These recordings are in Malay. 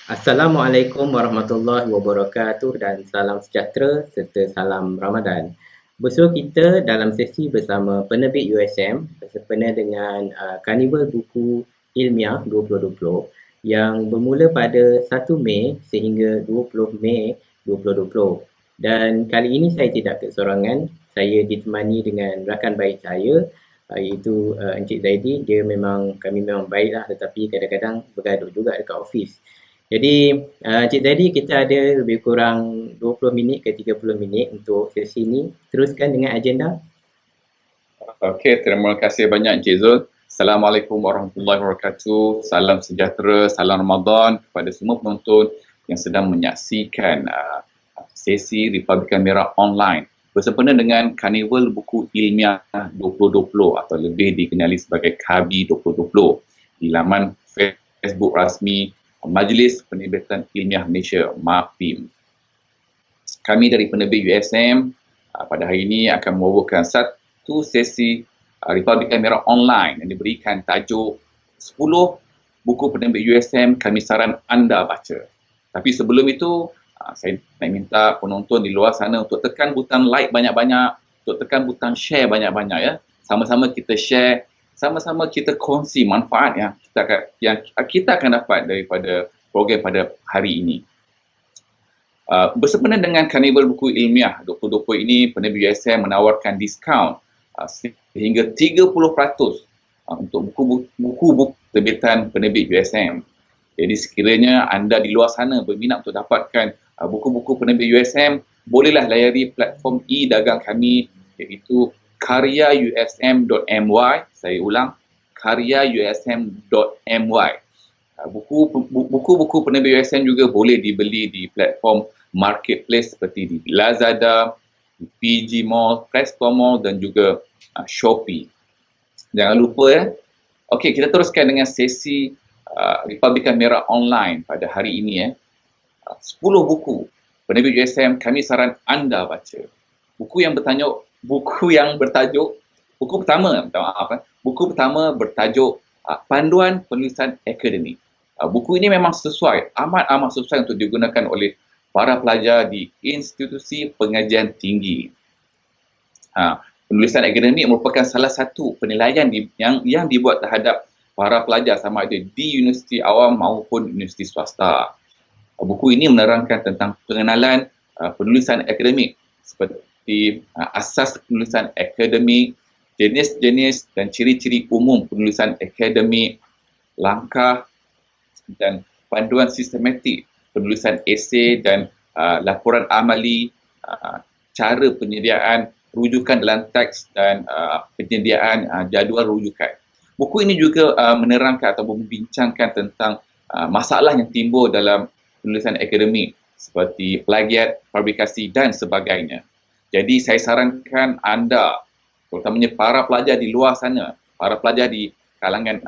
Assalamualaikum warahmatullahi wabarakatuh dan salam sejahtera serta salam Ramadan. Bersua kita dalam sesi bersama penerbit USM bersempena dengan Karnival Buku Ilmiah 2020 yang bermula pada 1 Mei sehingga 20 Mei 2020. Dan kali ini saya tidak kesorangan, saya ditemani dengan rakan baik saya iaitu Encik Zaidi. Kami memang baiklah tetapi kadang-kadang bergaduh juga dekat office. Jadi, Cik Zaidi, kita ada lebih kurang 20 minit ke 30 minit untuk sesi ini. Teruskan dengan agenda. Okey, terima kasih banyak Encik Zul. Assalamualaikum warahmatullahi wabarakatuh. Salam sejahtera, salam Ramadan kepada semua penonton yang sedang menyaksikan sesi Republikan Merah Online bersempena dengan Karnival Buku Ilmiah 2020 atau lebih dikenali sebagai KABI 2020 di laman Facebook rasmi Majlis Penerbitan Ilmiah Malaysia (MAPIM). Kami dari penerbit USM pada hari ini akan membawakan satu sesi Republikan Merah Online yang diberikan tajuk 10 buku penerbit USM kami saran anda baca. Tapi sebelum itu, saya nak minta penonton di luar sana untuk tekan butang like banyak-banyak, untuk tekan butang share banyak-banyak ya. Sama-sama kita share, sama-sama kita kongsi manfaat yang kita akan dapat daripada program pada hari ini. Bersempena dengan Karnival Buku Ilmiah 2020 ini, penerbit USM menawarkan diskaun sehingga 30% untuk buku-buku terbitan penerbit USM. Jadi sekiranya anda di luar sana berminat untuk dapatkan buku-buku penerbit USM, bolehlah layari platform e-dagang kami iaitu karyausm.my. Saya ulang, karyausm.my. Buku-buku penerbit USM juga boleh dibeli di platform marketplace seperti di Lazada, PG Mall, Presto Mall dan juga Shopee. Jangan lupa ya. Okey, kita teruskan dengan sesi Republikan Merah Online pada hari ini ya. 10 buku penerbit USM kami saran anda baca. Buku pertama bertajuk Panduan Penulisan Akademik. Buku ini memang amat sesuai untuk digunakan oleh para pelajar di institusi pengajian tinggi. Penulisan akademik merupakan salah satu penilaian yang dibuat terhadap para pelajar sama ada di universiti awam maupun universiti swasta. Buku ini menerangkan tentang pengenalan penulisan akademik seperti asas penulisan akademik, jenis-jenis dan ciri-ciri umum penulisan akademik, langkah dan panduan sistematik penulisan esei dan laporan amali, cara penyediaan rujukan dalam teks dan penyediaan jadual rujukan. Buku ini juga menerangkan atau membincangkan tentang masalah yang timbul dalam penulisan akademik seperti plagiat, fabrikasi dan sebagainya. Jadi saya sarankan anda, terutamanya para pelajar di luar sana, para pelajar di kalangan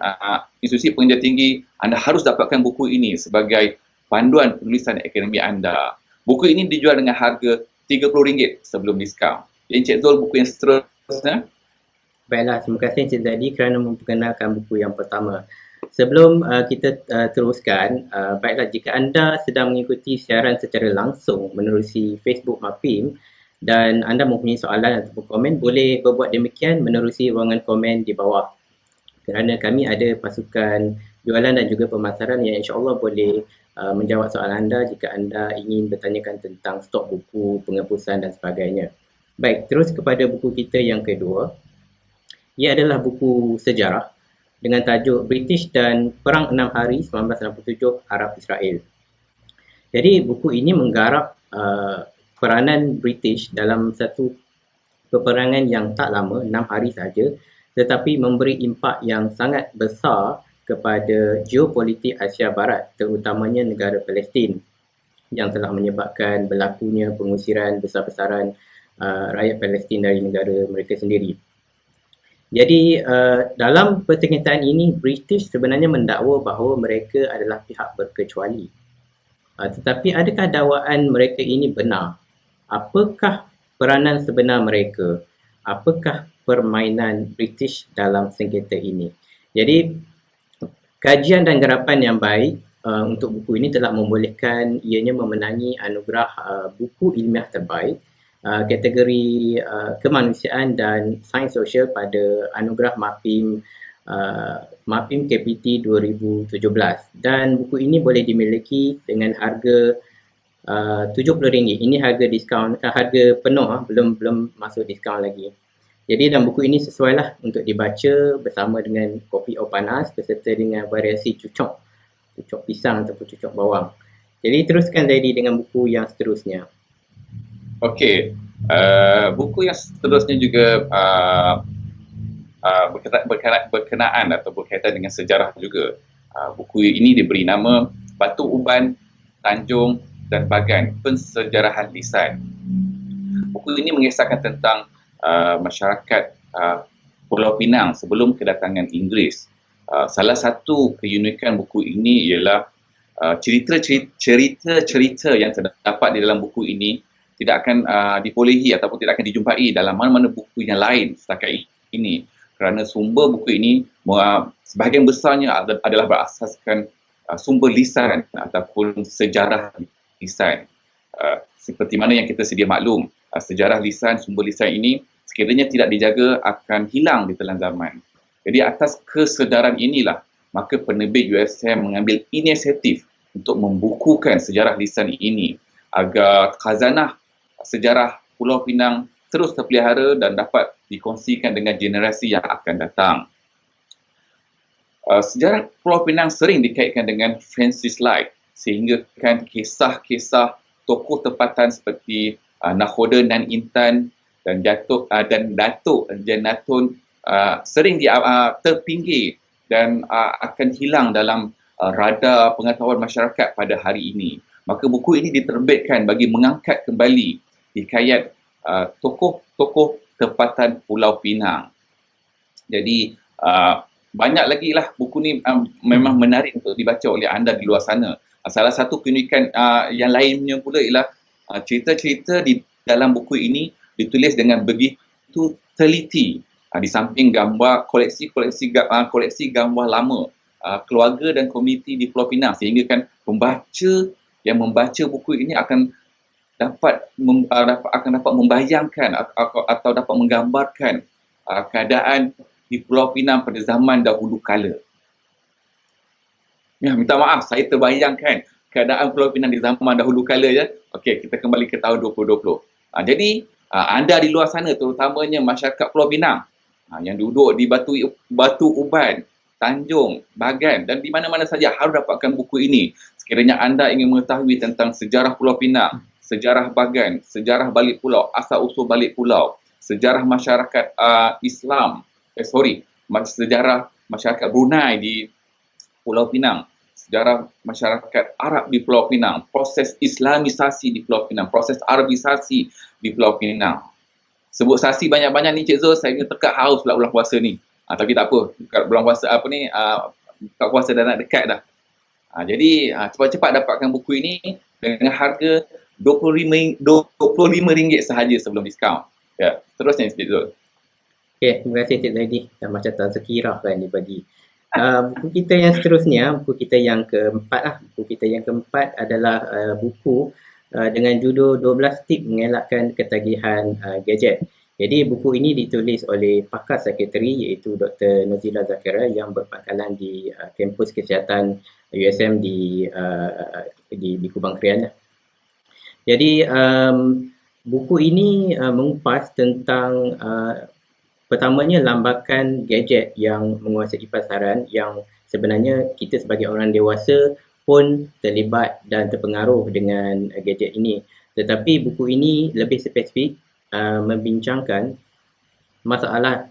institusi pengajian tinggi, anda harus dapatkan buku ini sebagai panduan penulisan akademik anda. Buku ini dijual dengan harga RM30 sebelum diskaun. Jadi Encik Zul, buku yang seterusnya. Baiklah, terima kasih Encik Zaidi kerana memperkenalkan buku yang pertama. Sebelum kita teruskan, baiklah jika anda sedang mengikuti siaran secara langsung menerusi Facebook MAPIM dan anda mempunyai soalan ataupun komen, boleh berbuat demikian menerusi ruangan komen di bawah. Kerana kami ada pasukan jualan dan juga pemasaran yang insya-Allah boleh menjawab soalan anda jika anda ingin bertanyakan tentang stok buku, penghapusan dan sebagainya. Baik, terus kepada buku kita yang kedua. Ia adalah buku sejarah dengan tajuk British dan Perang 6 Hari 1967 Arab Israel. Jadi buku ini menggarap peranan British dalam satu peperangan yang tak lama, 6 hari saja, tetapi memberi impak yang sangat besar kepada geopolitik Asia Barat, terutamanya negara Palestin, yang telah menyebabkan berlakunya pengusiran besar-besaran rakyat Palestin dari negara mereka sendiri. Jadi dalam pertengkaran ini, British sebenarnya mendakwa bahawa mereka adalah pihak berkecuali. Tetapi adakah dakwaan mereka ini benar? Apakah peranan sebenar mereka? Apakah permainan British dalam sengketa ini? Jadi kajian dan garapan yang baik untuk buku ini telah membolehkan ianya memenangi anugerah buku ilmiah terbaik kategori kemanusiaan dan sains sosial pada anugerah MAPIM KPT 2017, dan buku ini boleh dimiliki dengan harga RM70. Ini harga diskaun, harga penuh, belum masuk diskaun lagi. Jadi dalam buku ini sesuai lah untuk dibaca bersama dengan kopi au panas beserta dengan variasi cucuk pisang ataupun cucuk bawang. Jadi teruskan Zaidi dengan buku yang seterusnya. Okey, buku yang seterusnya juga berkenaan atau berkaitan dengan sejarah juga. Buku ini diberi nama Batu Uban, Tanjung dan Bagan, Pensejarahan Lisan. Buku ini mengisahkan tentang masyarakat Pulau Pinang sebelum kedatangan Inggeris. Salah satu keunikan buku ini ialah cerita-cerita yang terdapat di dalam buku ini tidak akan dibolehi ataupun tidak akan dijumpai dalam mana-mana buku yang lain setakat ini, kerana sumber buku ini sebahagian besarnya adalah berasaskan sumber lisan ataupun sejarah lisan. Seperti mana yang kita sedia maklum, sejarah lisan, sumber lisan ini sekiranya tidak dijaga akan hilang di telan zaman. Jadi atas kesedaran inilah maka penerbit USM mengambil inisiatif untuk membukukan sejarah lisan ini agar khazanah sejarah Pulau Pinang terus terpelihara dan dapat dikongsikan dengan generasi yang akan datang. Sejarah Pulau Pinang sering dikaitkan dengan Francis Light, sehingga kan kisah-kisah tokoh tempatan seperti Nakhoda Nan Intan dan Datuk Janatun sering terpinggir dan akan hilang dalam radar pengetahuan masyarakat pada hari ini. Maka buku ini diterbitkan bagi mengangkat kembali hikayat tokoh-tokoh tempatan Pulau Pinang. Jadi banyak lagi lah buku ni memang menarik untuk dibaca oleh anda di luar sana. Salah satu keunikan yang lainnya pula ialah cerita-cerita di dalam buku ini ditulis dengan begitu teliti. Di samping gambar koleksi gambar lama keluarga dan komuniti di Pulau Pinang, sehingga kan pembaca yang membaca buku ini akan dapat membayangkan atau dapat menggambarkan keadaan di Pulau Pinang pada zaman dahulu kala. Ya, minta maaf, saya terbayangkan keadaan Pulau Pinang di zaman dahulu kala ya. Okey, kita kembali ke tahun 2020. Jadi anda di luar sana, terutamanya masyarakat Pulau Pinang yang duduk di Batu Uban, Tanjung, Bagan dan di mana-mana saja harus dapatkan buku ini. Sekiranya anda ingin mengetahui tentang sejarah Pulau Pinang, sejarah Bagan, sejarah balik pulau, asal-usul balik pulau, sejarah masyarakat sejarah masyarakat Brunei di Pulau Pinang, sejarah masyarakat Arab di Pulau Pinang, proses Islamisasi di Pulau Pinang, proses Arabisasi di Pulau Pinang. Sebut sasi banyak-banyak ni Cik Zul, saya tekak haus pula bulan puasa ni. Tapi tak apa, bulan puasa buka puasa dah nak dekat dah. Jadi cepat-cepat dapatkan buku ini dengan harga RM25 sahaja sebelum diskaun. Ya, terusnya Cik Zul. Okey, terima kasih Cik Zaidi. Macam tak sekirah kan dibagi. Buku kita yang seterusnya, buku kita yang keempat lah. Buku kita yang keempat adalah buku dengan judul 12 tip mengelakkan ketagihan gadget. Jadi buku ini ditulis oleh pakar sekretari iaitu Dr. Nozila Zakira yang berpangkalan di kampus kesihatan USM di Kubang Krian. Jadi buku ini mengupas tentang pertamanya lambakan gadget yang menguasai pasaran yang sebenarnya kita sebagai orang dewasa pun terlibat dan terpengaruh dengan gadget ini. Tetapi buku ini lebih spesifik membincangkan masalah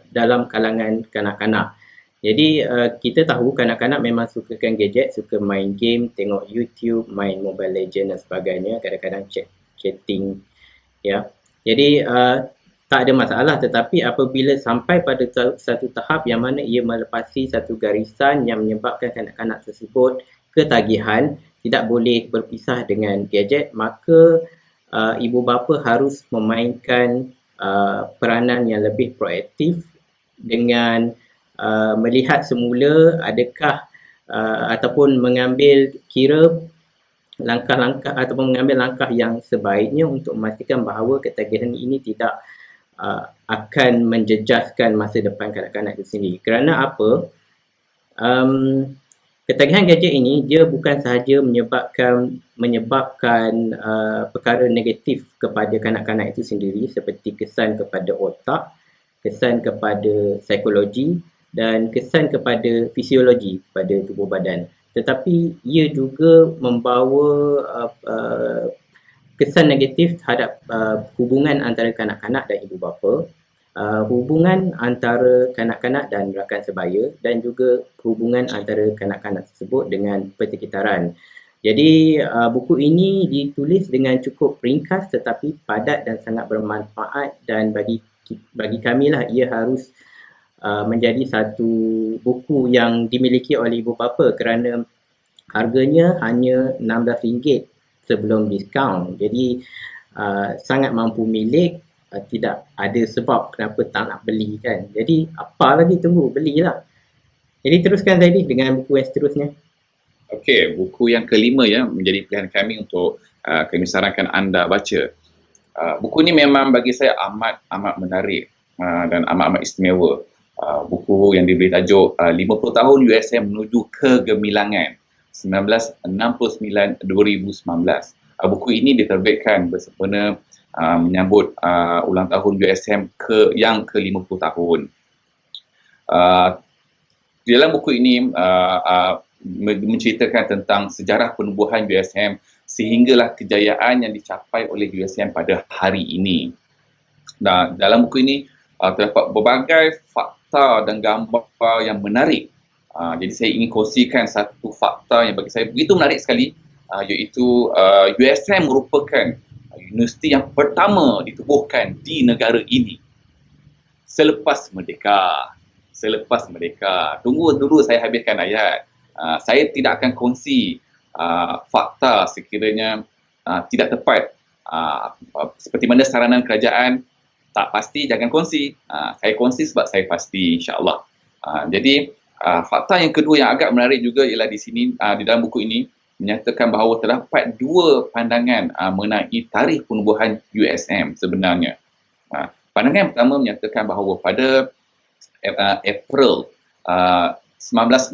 dalam kalangan kanak-kanak. Jadi kita tahu kanak-kanak memang sukakan gadget, suka main game, tengok YouTube, main Mobile Legends dan sebagainya, kadang-kadang chatting ya. Jadi tak ada masalah, tetapi apabila sampai pada satu tahap yang mana ia melepasi satu garisan yang menyebabkan kanak-kanak tersebut ketagihan, tidak boleh berpisah dengan gadget, maka ibu bapa harus memainkan peranan yang lebih proaktif dengan melihat semula adakah ataupun mengambil kira langkah-langkah ataupun mengambil langkah yang sebaiknya untuk memastikan bahawa ketagihan ini tidak akan menjejaskan masa depan kanak-kanak itu sendiri. Kerana apa? Ketagihan gadget ini dia bukan sahaja menyebabkan perkara negatif kepada kanak-kanak itu sendiri seperti kesan kepada otak, kesan kepada psikologi dan kesan kepada fisiologi pada tubuh badan. Tetapi ia juga membawa kesan negatif terhadap hubungan antara kanak-kanak dan ibu bapa, hubungan antara kanak-kanak dan rakan sebaya dan juga hubungan antara kanak-kanak tersebut dengan persekitaran. Jadi buku ini ditulis dengan cukup ringkas tetapi padat dan sangat bermanfaat, dan bagi kami lah ia harus menjadi satu buku yang dimiliki oleh ibu bapa kerana harganya hanya RM16 sebelum diskaun. Jadi sangat mampu milik, tidak ada sebab kenapa tak nak beli kan. Jadi apa lagi tunggu, belilah. Jadi teruskan Zaidi dengan buku yang seterusnya. Okey, buku yang kelima ya menjadi pilihan kami untuk kami sarankan anda baca. Buku ni memang bagi saya amat menarik dan amat istimewa. Buku yang diberi tajuk 50 tahun USM menuju kegemilangan 1969-2019. Buku ini diterbitkan bersempena menyambut ulang tahun USM yang ke-50 tahun. Di dalam buku ini menceritakan tentang sejarah penubuhan USM sehinggalah kejayaan yang dicapai oleh USM pada hari ini. Dan dalam buku ini terdapat berbagai fakta dan gambar yang menarik. Jadi saya ingin kongsikan satu fakta yang bagi saya begitu menarik sekali, iaitu USM merupakan universiti yang pertama ditubuhkan di negara ini selepas merdeka. Tunggu dulu saya habiskan ayat. Saya tidak akan kongsi fakta sekiranya tidak tepat. Seperti mana saranan kerajaan, tak pasti jangan kongsi. Saya kongsi sebab saya pasti, insya-Allah. Jadi fakta yang kedua yang agak menarik juga ialah di sini, di dalam buku ini menyatakan bahawa terdapat dua pandangan mengenai tarikh penubuhan USM sebenarnya. Pandangan yang pertama menyatakan bahawa pada April 1969,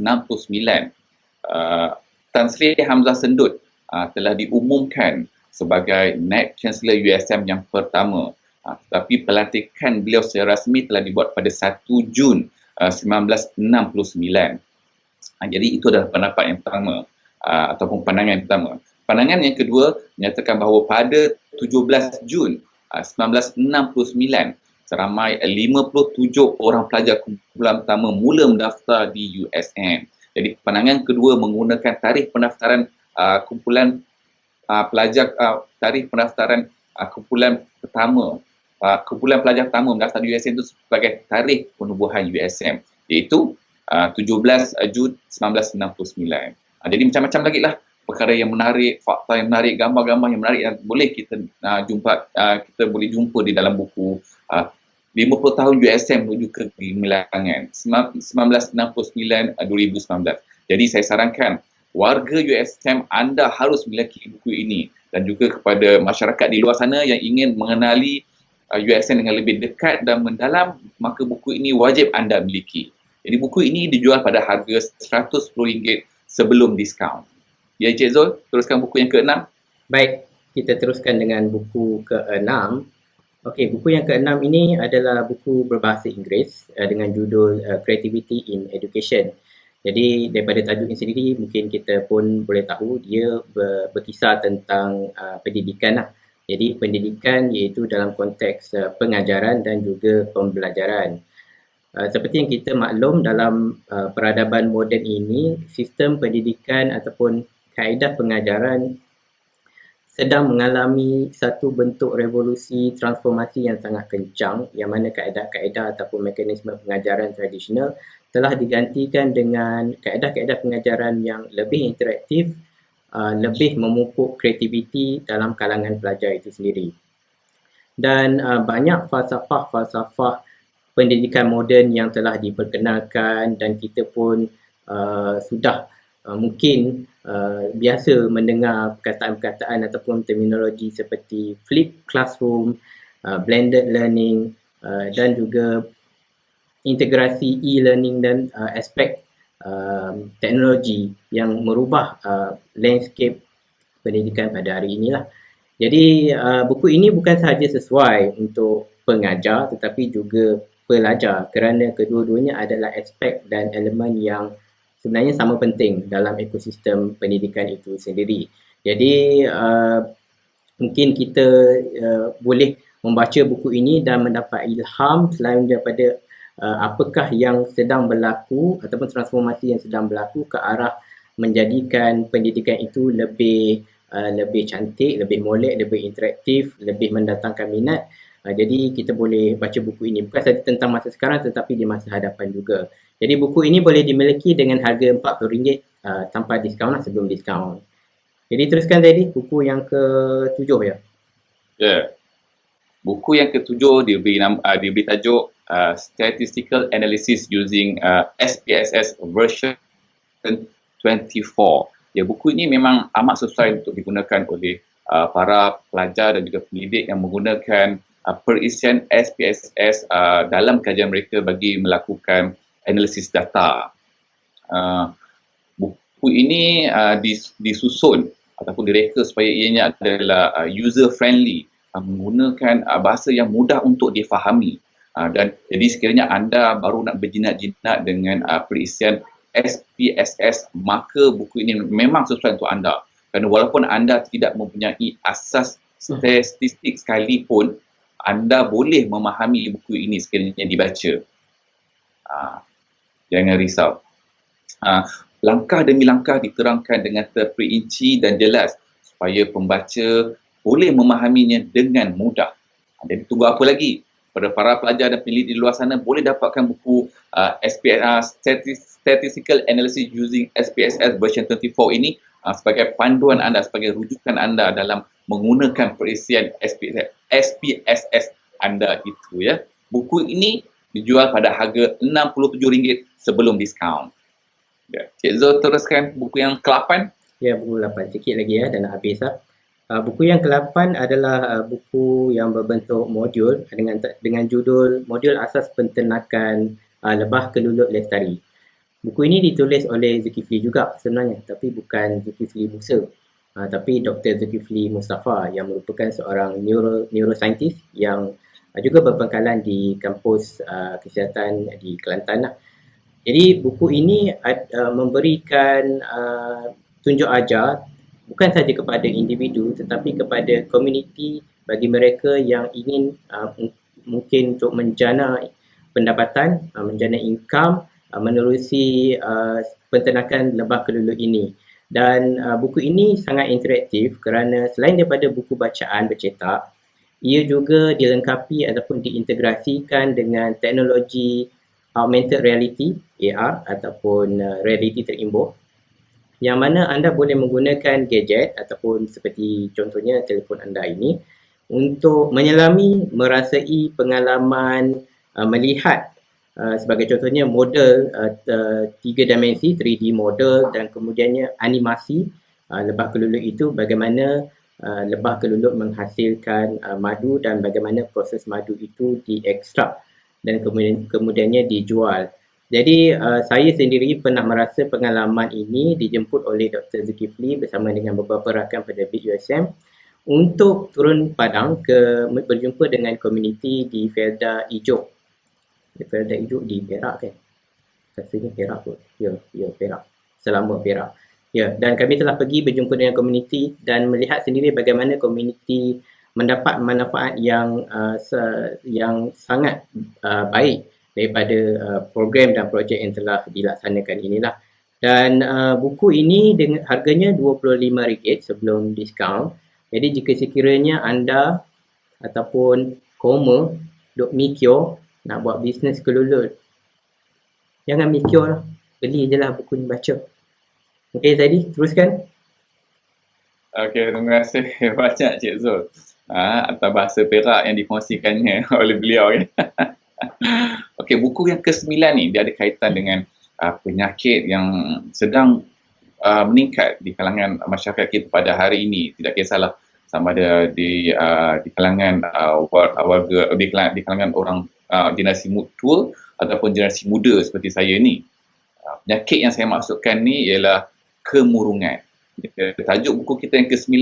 Tan Sri Hamzah Sendut telah diumumkan sebagai Naib Chancellor USM yang pertama. Tetapi pelantikan beliau secara rasmi telah dibuat pada 1 Jun 1969. Jadi itu adalah pendapat yang pertama ataupun pandangan yang pertama. Pandangan yang kedua menyatakan bahawa pada 17 Jun 1969 seramai 57 orang pelajar kumpulan pertama mula mendaftar di USM. Jadi pandangan kedua menggunakan tarikh pendaftaran kumpulan pelajar, tarikh pendaftaran kumpulan pelajar pertama mendaftar di USM itu sebagai tarikh penubuhan USM, iaitu 17 Jun 1969. Jadi macam-macam lagi lah perkara yang menarik, fakta yang menarik, gambar-gambar yang menarik yang boleh kita boleh jumpa di dalam buku 50 tahun USM menuju kegemilangan 1969-2019. Jadi saya sarankan warga USM anda harus memiliki buku ini, dan juga kepada masyarakat di luar sana yang ingin mengenali USM dengan lebih dekat dan mendalam, maka buku ini wajib anda miliki. Jadi buku ini dijual pada harga RM110 sebelum diskaun. Ya Encik Zul, teruskan buku yang ke-6. Baik, kita teruskan dengan buku ke-6. Okey, buku yang ke-6 ini adalah buku berbahasa Inggeris dengan judul Creativity in Education. Jadi daripada tajuk ini sendiri mungkin kita pun boleh tahu dia berkisar tentang pendidikan lah. Jadi pendidikan iaitu dalam konteks pengajaran dan juga pembelajaran. Seperti yang kita maklum dalam peradaban moden ini, sistem pendidikan ataupun kaedah pengajaran sedang mengalami satu bentuk revolusi transformasi yang sangat kencang, yang mana kaedah-kaedah ataupun mekanisme pengajaran tradisional telah digantikan dengan kaedah-kaedah pengajaran yang lebih interaktif, lebih memupuk kreativiti dalam kalangan pelajar itu sendiri. Dan banyak falsafah-falsafah pendidikan moden yang telah diperkenalkan dan kita pun sudah mungkin biasa mendengar perkataan-perkataan ataupun terminologi seperti flipped classroom, blended learning, dan juga integrasi e-learning dan aspek teknologi yang merubah landscape pendidikan pada hari inilah. Jadi buku ini bukan sahaja sesuai untuk pengajar tetapi juga pelajar kerana kedua-duanya adalah aspek dan elemen yang sebenarnya sama penting dalam ekosistem pendidikan itu sendiri. Jadi mungkin kita boleh membaca buku ini dan mendapat ilham selain daripada apakah yang sedang berlaku ataupun transformasi yang sedang berlaku ke arah menjadikan pendidikan itu lebih cantik, lebih molek, lebih interaktif, lebih mendatangkan minat. Jadi kita boleh baca buku ini bukan sahaja tentang masa sekarang tetapi di masa hadapan juga. Jadi buku ini boleh dimiliki dengan harga RM40 tanpa diskaun sebelum diskaun. Jadi teruskan tadi buku yang ke-7 ya. Ya. Buku yang ke-7 diberi tajuk Statistical Analysis Using SPSS Version 24. Ya, buku ini memang amat sesuai untuk digunakan oleh para pelajar dan juga pendidik yang menggunakan perisian SPSS dalam kajian mereka bagi melakukan analisis data. Buku ini disusun ataupun direka supaya ianya adalah user friendly, menggunakan bahasa yang mudah untuk difahami. Dan jadi sekiranya anda baru nak berjinak-jinak dengan perisian SPSS, maka buku ini memang sesuai untuk anda. Kerana walaupun anda tidak mempunyai asas statistik sekalipun, anda boleh memahami buku ini sekiranya dibaca. Jangan risau. Langkah demi langkah diterangkan dengan terperinci dan jelas supaya pembaca boleh memahaminya dengan mudah. Jadi tunggu apa lagi? Pada para pelajar dan peneliti di luar sana boleh dapatkan buku Statistical Analysis Using SPSS Version 24 ini sebagai panduan anda, sebagai rujukan anda dalam menggunakan perisian SPSS anda itu ya. Buku ini dijual pada harga RM67 sebelum diskaun. Ya. Cik Zul teruskan buku yang ke-8. Ya, buku 8. Sikit lagi ya dan nak habis lah. Buku yang ke-8 adalah buku yang berbentuk modul dengan judul Modul Asas Penternakan Lebah Kelulut Lestari. Buku ini ditulis oleh Zulkifli juga sebenarnya, tapi bukan Zulkifli Musa, tapi Dr. Zulkifli Mustafa yang merupakan seorang neuroscientist yang juga berpangkalan di kampus kesihatan di Kelantan lah. Jadi buku ini memberikan tunjuk ajar bukan sahaja kepada individu tetapi kepada komuniti bagi mereka yang ingin mungkin untuk menjana pendapatan, menjana income menerusi penternakan lebah kelulut ini. Dan buku ini sangat interaktif kerana selain daripada buku bacaan bercetak, ia juga dilengkapi ataupun diintegrasikan dengan teknologi augmented reality AR ataupun reality terimbuh, yang mana anda boleh menggunakan gadget ataupun seperti contohnya telefon anda ini untuk menyelami, merasai pengalaman melihat sebagai contohnya model 3 dimensi 3D model dan kemudiannya animasi lebah kelulut itu, bagaimana lebah kelulut menghasilkan madu dan bagaimana proses madu itu diekstrak dan kemudiannya dijual. Jadi saya sendiri pernah merasa pengalaman ini dijemput oleh Dr. Zulkifli bersama dengan beberapa rakan pada BUSM untuk turun padang berjumpa dengan komuniti di Felda Ijuk. Felda Ijuk di Perak kan? Rasanya Perak kot. Ya, Perak. Selama Perak. Ya, dan kami telah pergi berjumpa dengan komuniti dan melihat sendiri bagaimana komuniti mendapat manfaat yang sangat baik daripada program dan projek yang telah dilaksanakan inilah. Dan buku ini dengan harganya RM25 sebelum diskaun. Jadi jika sekiranya anda ataupun koma duk mikir nak buat bisnes kelulut, jangan mikir lah, beli je lah buku ni baca. Okey tadi, teruskan. Okey, terima kasih banyak Cik Zul atas bahasa Perak yang dikongsikannya oleh beliau. Okey, buku yang ke-9 ni dia ada kaitan dengan penyakit yang sedang meningkat di kalangan masyarakat kita pada hari ini. Tidak kisahlah sama ada di kalangan warga, di kalangan orang generasi tua ataupun generasi muda seperti saya ni. Penyakit yang saya maksudkan ni ialah kemurungan. Tajuk buku kita yang ke-9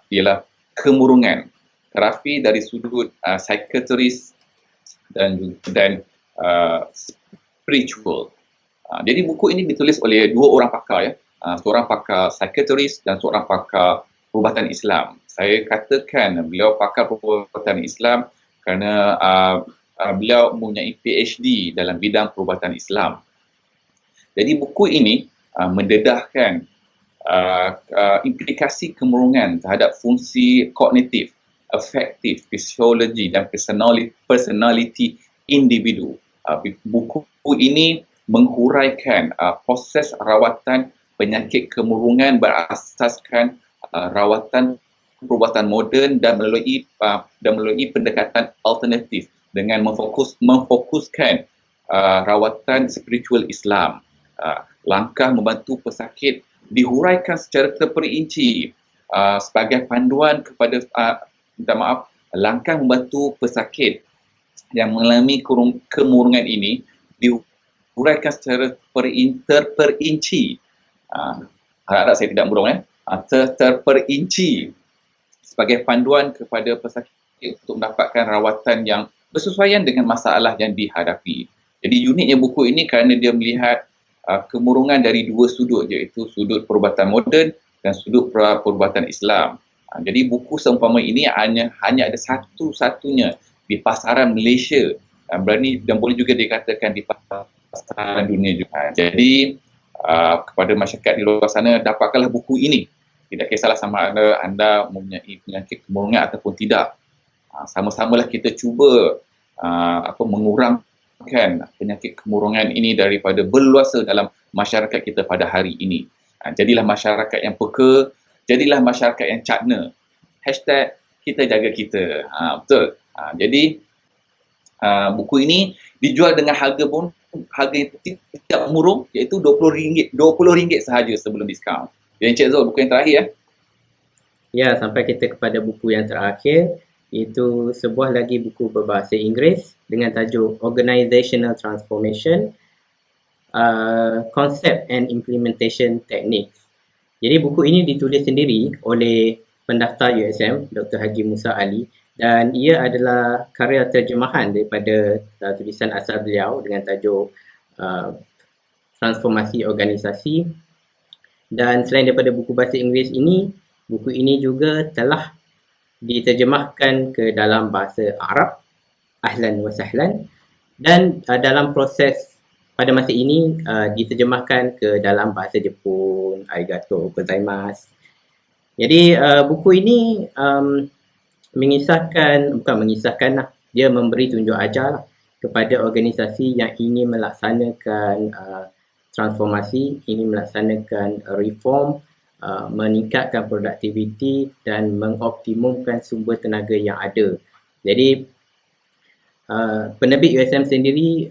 ialah kemurungan. Terapi dari sudut psikiatris dan spiritual. Jadi buku ini ditulis oleh dua orang pakar, ya. Seorang pakar psikiatris dan seorang pakar perubatan Islam. Saya katakan beliau pakar perubatan Islam kerana beliau mempunyai PhD dalam bidang perubatan Islam. Jadi buku ini mendedahkan implikasi kemurungan terhadap fungsi kognitif, afektif, fisiologi dan personality individu. Buku ini menghuraikan proses rawatan penyakit kemurungan berasaskan rawatan perubatan moden dan melalui pendekatan alternatif dengan memfokuskan rawatan spiritual Islam. Langkah membantu pesakit dihuraikan secara terperinci sebagai panduan kepada langkah membantu pesakit yang mengalami kemurungan ini dihuraikan secara terperinci. Harap saya tidak murung, terperinci sebagai panduan kepada pesakit untuk mendapatkan rawatan yang bersesuaian dengan masalah yang dihadapi. Jadi uniknya buku ini kerana dia melihat kemurungan dari dua sudut, iaitu sudut perubatan moden dan sudut perubatan Islam. Jadi buku seumpama ini hanya ada satu-satunya di pasaran Malaysia, dan boleh juga dikatakan di pasaran dunia juga. Jadi kepada masyarakat di luar sana, dapatkanlah buku ini. Tidak kisahlah sama ada anda mempunyai penyakit kemurungan ataupun tidak. Sama-samalah kita cuba mengurangkan penyakit kemurungan ini daripada berluasa dalam masyarakat kita pada hari ini. Jadilah masyarakat yang peka, jadilah masyarakat yang cakna. #kita jaga kita. Betul. Jadi buku ini dijual dengan harga yang tidak murung, iaitu RM20 sahaja sebelum diskaun. Jadi Encik Zul, buku yang terakhir ya. Ya, sampai kita kepada buku yang terakhir, iaitu sebuah lagi buku berbahasa Inggeris dengan tajuk Organizational Transformation, Concept and Implementation Techniques. Jadi buku ini ditulis sendiri oleh pendaftar USM, Dr. Haji Musa Ali, dan ia adalah karya terjemahan daripada tulisan asal beliau dengan tajuk Transformasi Organisasi. Dan selain daripada buku bahasa Inggeris ini, buku ini juga telah diterjemahkan ke dalam bahasa Arab, ahlan wa sahlan, dan dalam proses pada masa ini diterjemahkan ke dalam bahasa Jepun, arigatou gozaimasu. Jadi buku ini dia memberi tunjuk ajar kepada organisasi yang ingin melaksanakan transformasi, ingin melaksanakan reform, meningkatkan produktiviti dan mengoptimumkan sumber tenaga yang ada. Jadi penerbit USM sendiri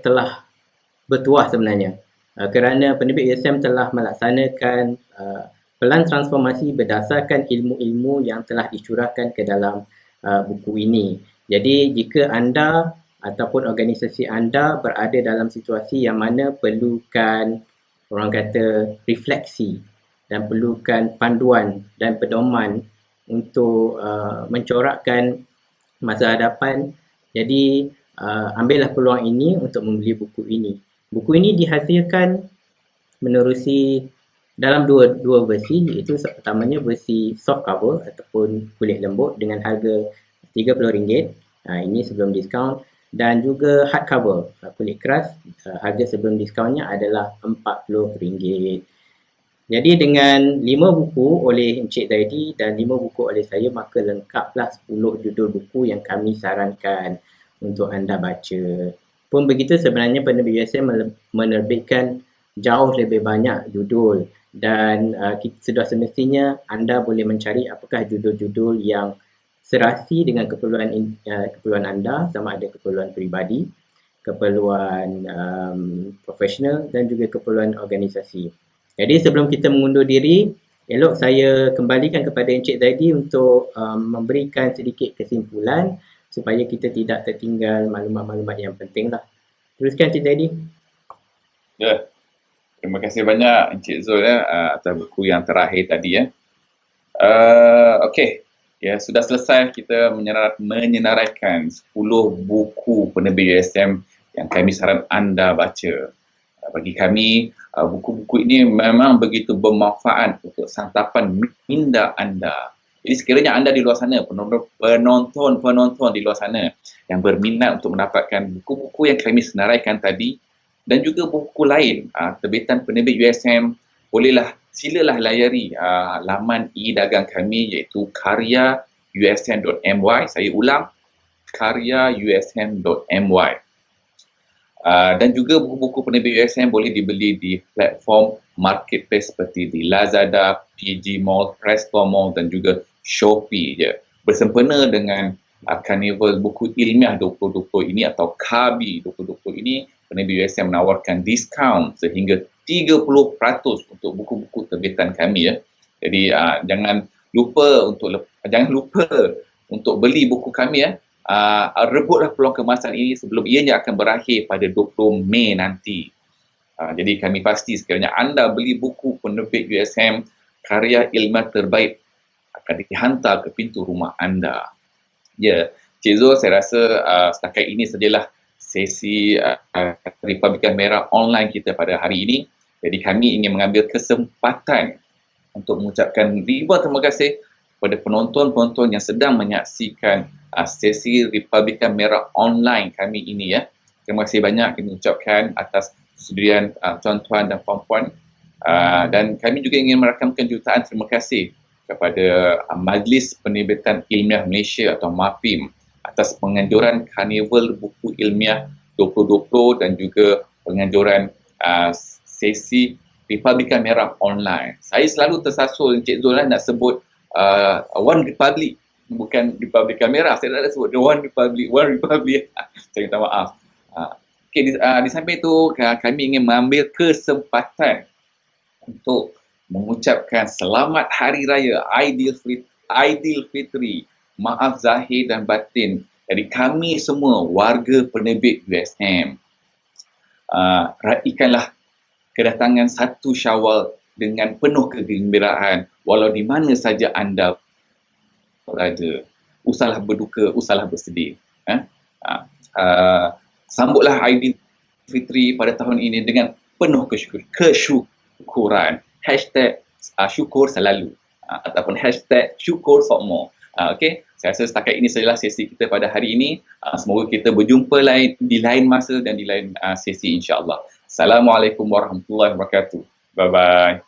telah bertuah sebenarnya kerana penerbit USM telah melaksanakan pelan transformasi berdasarkan ilmu-ilmu yang telah dicurahkan ke dalam buku ini. Jadi jika anda ataupun organisasi anda berada dalam situasi yang mana perlukan, orang kata, refleksi dan perlukan panduan dan pedoman untuk mencorakkan masa hadapan, jadi ambillah peluang ini untuk membeli buku ini. Buku ini dihasilkan menerusi dalam dua versi, iaitu pertamanya versi soft cover ataupun kulit lembut dengan harga RM30. Ini sebelum diskaun. Dan juga hardcover, kulit keras, harga sebelum diskaunnya adalah RM40. Jadi dengan 5 buku oleh Encik Zaidi dan 5 buku oleh saya, maka lengkaplah 10 judul buku yang kami sarankan untuk anda baca. Pun begitu, sebenarnya penerbit USM menerbitkan jauh lebih banyak judul, dan sudah semestinya anda boleh mencari apakah judul-judul yang serasi dengan keperluan anda, sama ada keperluan peribadi, keperluan profesional dan juga keperluan organisasi. Jadi sebelum kita mengundur diri, elok saya kembalikan kepada Encik Zaidi untuk memberikan sedikit kesimpulan supaya kita tidak tertinggal maklumat-maklumat yang penting lah. Teruskan Encik Zaidi. Ya, terima kasih banyak Encik Zul atas buku yang terakhir tadi ya. Okey. Ya, sudah selesai kita menyenaraikan 10 buku penerbit USM yang kami saran anda baca. Bagi kami, buku-buku ini memang begitu bermanfaat untuk santapan minda anda. Jadi sekiranya anda di luar sana, penonton di luar sana yang berminat untuk mendapatkan buku-buku yang kami senaraikan tadi dan juga buku lain, terbitan penerbit USM, silalah layari laman e-dagang kami iaitu karyausm.my. Saya ulang, karyausm.my. Dan juga buku-buku penerbit USM boleh dibeli di platform marketplace seperti di Lazada, PG Mall, Presto Mall dan juga Shopee je. Bersempena dengan Carnival Buku Ilmiah 2020 ini atau KABI 2020 ini, penerbit USM menawarkan diskaun sehingga 30% untuk buku-buku terbitan kami ya. Jadi jangan lupa untuk beli buku kami ya. Rebutlah peluang kemasan ini sebelum ianya akan berakhir pada 20 Mei nanti. Jadi kami pasti sekiranya anda beli buku penerbit USM karya ilmiah terbaik akan dihantar ke pintu rumah anda. Ya, Cik Zul, saya rasa setakat ini sajalah sesi Republikan Merah online kita pada hari ini. Jadi kami ingin mengambil kesempatan untuk mengucapkan ribuan terima kasih kepada penonton-penonton yang sedang menyaksikan sesi Republikan Merah online kami ini ya. Terima kasih banyak kami ucapkan atas kesudian tuan-tuan dan puan-puan. Dan kami juga ingin merakamkan jutaan terima kasih kepada Majlis Penerbitan Ilmiah Malaysia atau MAPIM atas penganjuran Carnival Buku Ilmiah 2020 dan juga penganjuran sesi Republikan Merah online. Saya selalu tersasul Encik Zul nak sebut One Republic, bukan Republikan Merah. Saya nak sebut One Republic. Saya minta maaf. Okey, di samping itu kami ingin mengambil kesempatan untuk mengucapkan selamat Hari Raya Aidilfitri. Maaf zahir dan batin dari kami semua warga penerbit USM. Raikanlah kedatangan 1 Syawal dengan penuh kegembiraan walau di mana saja anda berada. Usahlah berduka, usahlah bersedih. Sambutlah Aidilfitri pada tahun ini dengan penuh kesyukuran. Hashtag syukur selalu ataupun hashtag syukur sokmo. Okey, saya rasa setakat ini sajalah sesi kita pada hari ini. Semoga kita berjumpa di lain masa dan di lain sesi insya-Allah. Assalamualaikum warahmatullahi wabarakatuh. Bye bye.